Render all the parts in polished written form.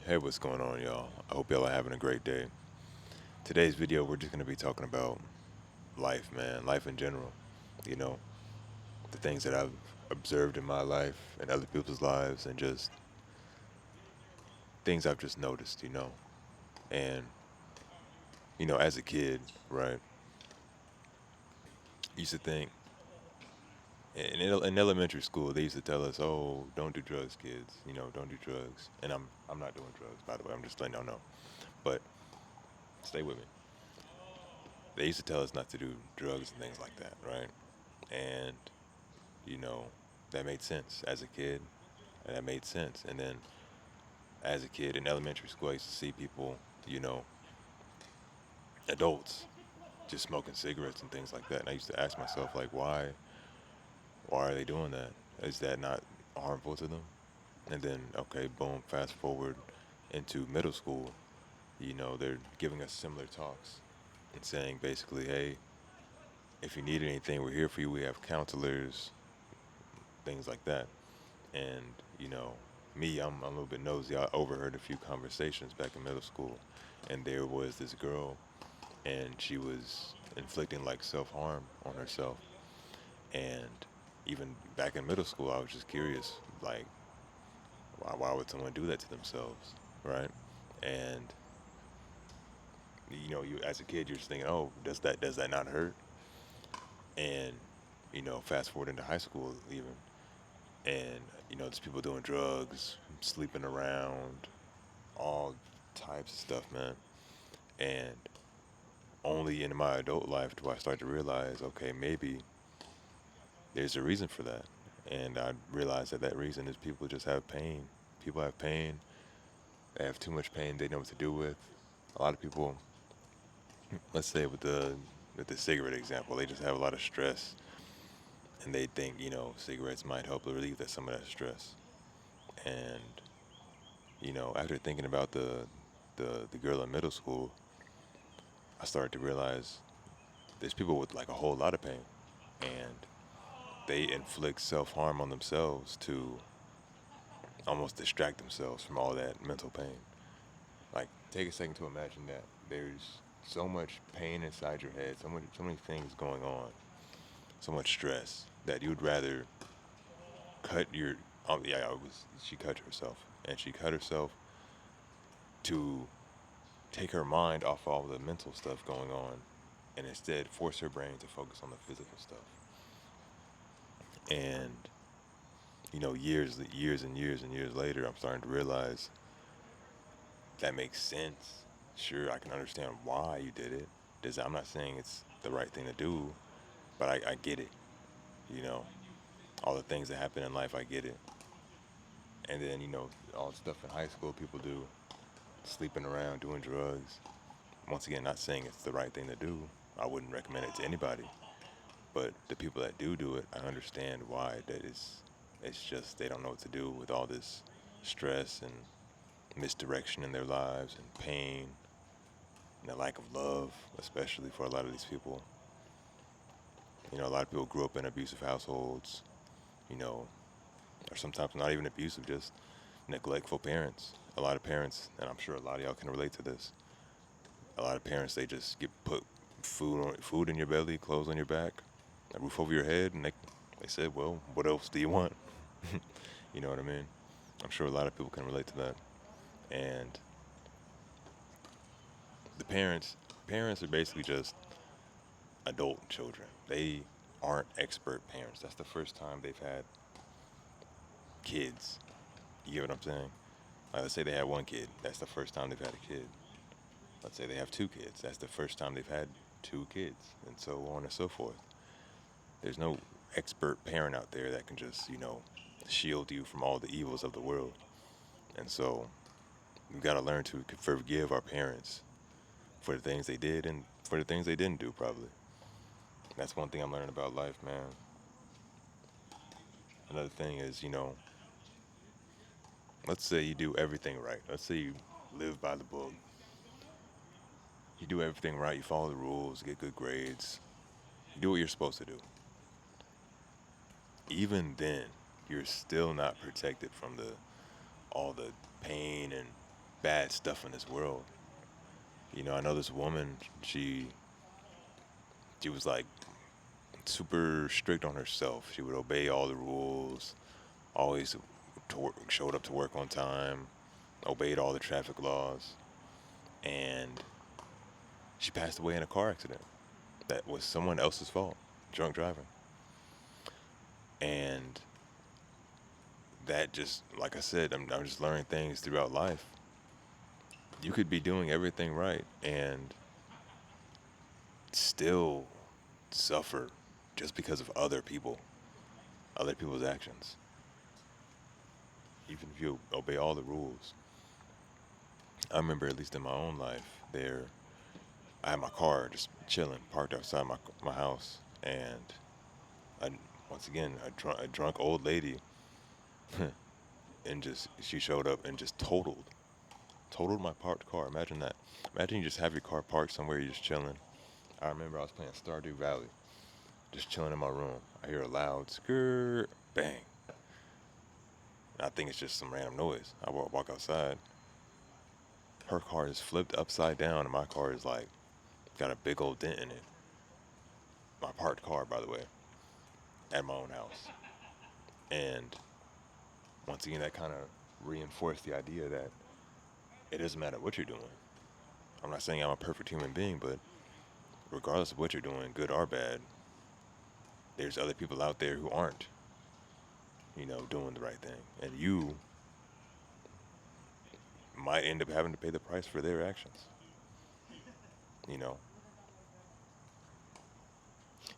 Hey, what's going on, y'all? I hope y'all are having a great day. Today's video, we're just going to be talking about life, man, life in general. You know, the things that I've observed in my life and other people's lives, and just things I've just noticed, And, as a kid, right, I used to think in elementary school, they used to tell us, oh, don't do drugs, kids, don't do drugs. And I'm not doing drugs, by the way, I'm just letting y'all know. But stay with me. They used to tell us not to do drugs and things like that, right? And you know, that made sense as a kid. And that made sense. And then as a kid in elementary school, I used to see people, you know, adults just smoking cigarettes and things like that. And I used to ask myself, like, why are they doing that? Is that not harmful to them? And then, okay, boom, fast forward into middle school, they're giving us similar talks and saying basically, hey, if you need anything, we're here for you. We have counselors, things like that. And, you know, I'm a little bit nosy. I overheard a few conversations back in middle school, and there was this girl, and she was inflicting like self harm on herself. And even back in middle school, I was just curious, like, why would someone do that to themselves, right? And you as a kid, you're just thinking, oh, does that not hurt? And fast forward into high school, even, and there's people doing drugs, sleeping around, all types of stuff, man. And only in my adult life do I start to realize, okay, maybe there's a reason for that. And I realized that reason is people just have pain. People have pain. They have too much pain. They know what to do with. A lot of people, let's say with the cigarette example, they just have a lot of stress, and they think cigarettes might help relieve some of that stress. And after thinking about the girl in middle school, I started to realize there's people with like a whole lot of pain, and they inflict self harm on themselves to almost distract themselves from all that mental pain. Like, take a second to imagine that there's so much pain inside your head, so many things going on, so much stress that you'd rather cut your. Oh yeah, she cut herself, and she cut herself to take her mind off all the mental stuff going on, and instead force her brain to focus on the physical stuff. And years and years and years later, I'm starting to realize that makes sense. Sure, I can understand why you did it. I'm not saying it's the right thing to do, but I get it. You know, all the things that happen in life, I get it. And then, all the stuff in high school people do, sleeping around, doing drugs. Once again, not saying it's the right thing to do. I wouldn't recommend it to anybody. But the people that do it, I understand why. It's just they don't know what to do with all this stress and misdirection in their lives and pain and the lack of love, especially for a lot of these people. A lot of people grew up in abusive households, you know, or sometimes not even abusive, just neglectful parents. A lot of parents, and I'm sure a lot of y'all can relate to this. A lot of parents, they just get put food in your belly, clothes on your back, a roof over your head, and they said, well, what else do you want? You know what I mean? I'm sure a lot of people can relate to that. And the parents are basically just adult children. They aren't expert parents. That's the first time they've had kids. You get what I'm saying? Like, let's say they had one kid. That's the first time they've had a kid. Let's say they have two kids. That's the first time they've had two kids, and so on and so forth. There's no expert parent out there that can just, shield you from all the evils of the world. And so we've got to learn to forgive our parents for the things they did and for the things they didn't do, probably. That's one thing I'm learning about life, man. Another thing is, let's say you do everything right. Let's say you live by the book. You do everything right. You follow the rules, get good grades. You do what you're supposed to do. Even then, you're still not protected from the all the pain and bad stuff in this world. I know this woman. She was like super strict on herself. She would obey all the rules. Always showed up to work on time. Obeyed all the traffic laws. And she passed away in a car accident that was someone else's fault. Drunk driving. And that just, like I said, I'm just learning things throughout life. You could be doing everything right and still suffer just because of other people's actions. Even if you obey all the rules. I remember, at least in my own life, I had my car just chilling, parked outside my house, and I, once again, a drunk old lady, and just she showed up and just totaled my parked car. Imagine that. Imagine you just have your car parked somewhere, you're just chilling. I remember I was playing Stardew Valley, just chilling in my room. I hear a loud skirt, bang. I think it's just some random noise. I walk outside. Her car is flipped upside down, and my car is like got a big old dent in it. My parked car, by the way, at my own house. And once again, that kind of reinforced the idea that it doesn't matter what you're doing. I'm not saying I'm a perfect human being, but regardless of what you're doing, good or bad, there's other people out there who aren't, doing the right thing. And you might end up having to pay the price for their actions, you know.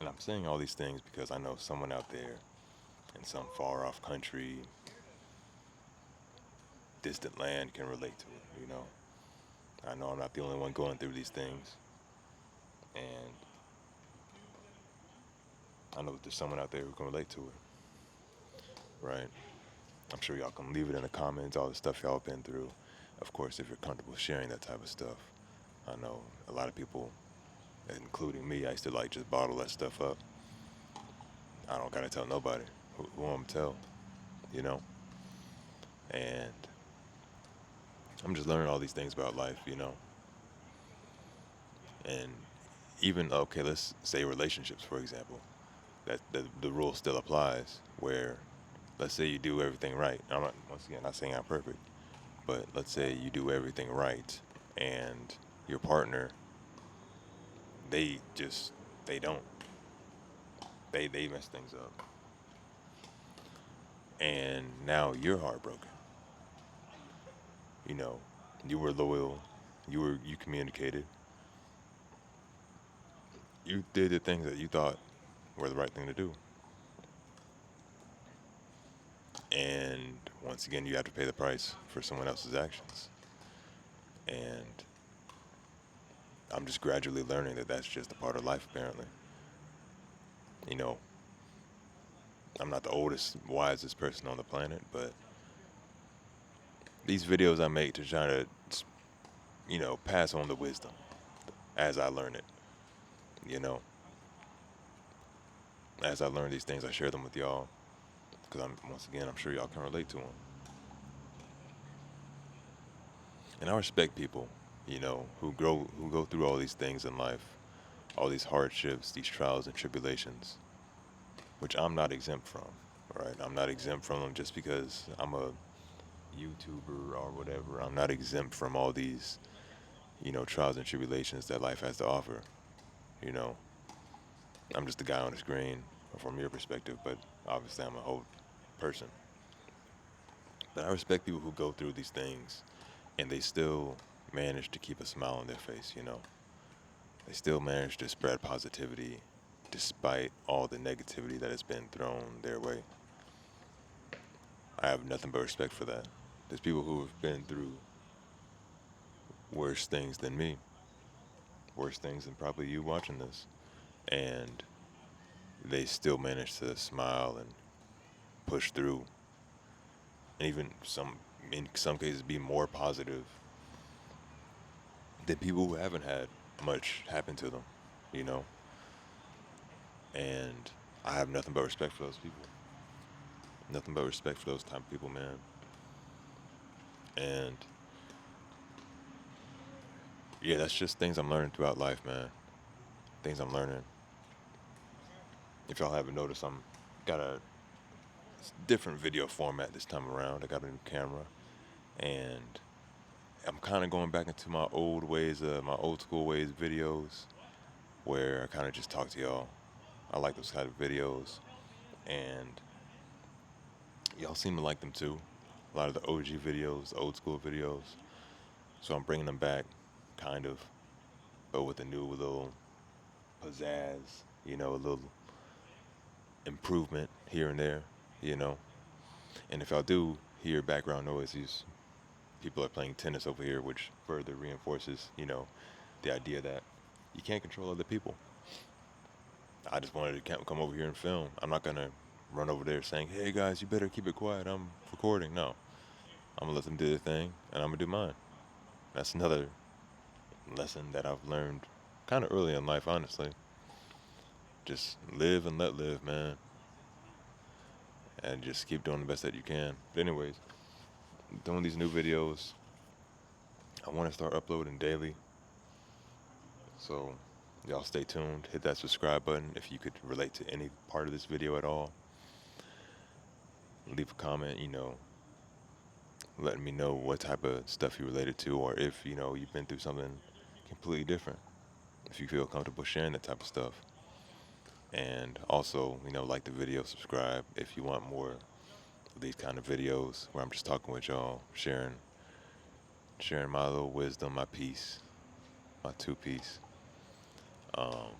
And I'm saying all these things because I know someone out there in some far off country, distant land can relate to it. I know I'm not the only one going through these things. And I know that there's someone out there who can relate to it, right? I'm sure y'all can leave it in the comments, all the stuff y'all been through. Of course, if you're comfortable sharing that type of stuff. I know a lot of people, including me, I used to like just bottle that stuff up. I don't gotta tell nobody. Who I'm tell, you know? And I'm just learning all these things about life. And even, okay, let's say relationships, for example. That the rule still applies where, let's say you do everything right. I'm not, once again, not saying I'm perfect, but let's say you do everything right and your partner, they just, they don't. They mess things up. And now you're heartbroken. You know, you were loyal, you communicated, you did the things that you thought were the right thing to do. And once again, you have to pay the price for someone else's actions. And I'm just gradually learning that that's just a part of life, apparently. You know, I'm not the oldest, wisest person on the planet, but these videos I make to try to, pass on the wisdom as I learn it. You know, as I learn these things, I share them with y'all because once again, I'm sure y'all can relate to them. And I respect people, who go through all these things in life, all these hardships, these trials and tribulations, which I'm not exempt from. Right? I'm not exempt from them just because I'm a YouTuber or whatever. I'm not exempt from all these, trials and tribulations that life has to offer. You know, I'm just the guy on the screen from your perspective, but obviously I'm a whole person. But I respect people who go through these things and they still manage to keep a smile on their face. They still manage to spread positivity despite all the negativity that has been thrown their way. I have nothing but respect for that. There's people who have been through worse things than me, worse things than probably you watching this, and they still manage to smile and push through, and even in some cases, be more positive than people who haven't had much happen to them, you know. And I have nothing but respect for those people. Nothing but respect for those type of people, man. And Yeah, that's just things I'm learning throughout life, man. Things I'm learning. If y'all haven't noticed, I'm got a different video format this time around. I got a new camera, and I'm kind of going back into my old ways, my old school ways videos, where I kind of just talk to y'all. I like those kind of videos, and y'all seem to like them too. A lot of the OG videos, old school videos. So I'm bringing them back, kind of, but with a new little pizzazz, a little improvement here and there, you know. And if y'all do hear background noises, people are playing tennis over here, which further reinforces, the idea that you can't control other people. I just wanted to come over here and film. I'm not gonna run over there saying, "Hey guys, you better keep it quiet. I'm recording." No, I'm gonna let them do their thing, and I'm gonna do mine. That's another lesson that I've learned kind of early in life, honestly. Just live and let live, man, and just keep doing the best that you can. But anyways, doing these new videos, I want to start uploading daily. So y'all stay tuned. Hit that subscribe button if you could relate to any part of this video at all. Leave a comment, letting me know what type of stuff you related to, or if, you've been through something completely different. If you feel comfortable sharing that type of stuff. And also, like the video, subscribe if you want more of these kind of videos where I'm just talking with y'all, sharing my little wisdom, my piece, my two piece. Um,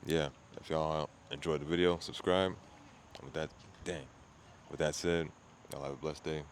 yeah, if y'all enjoyed the video, subscribe. With that, dang. With that said, y'all have a blessed day.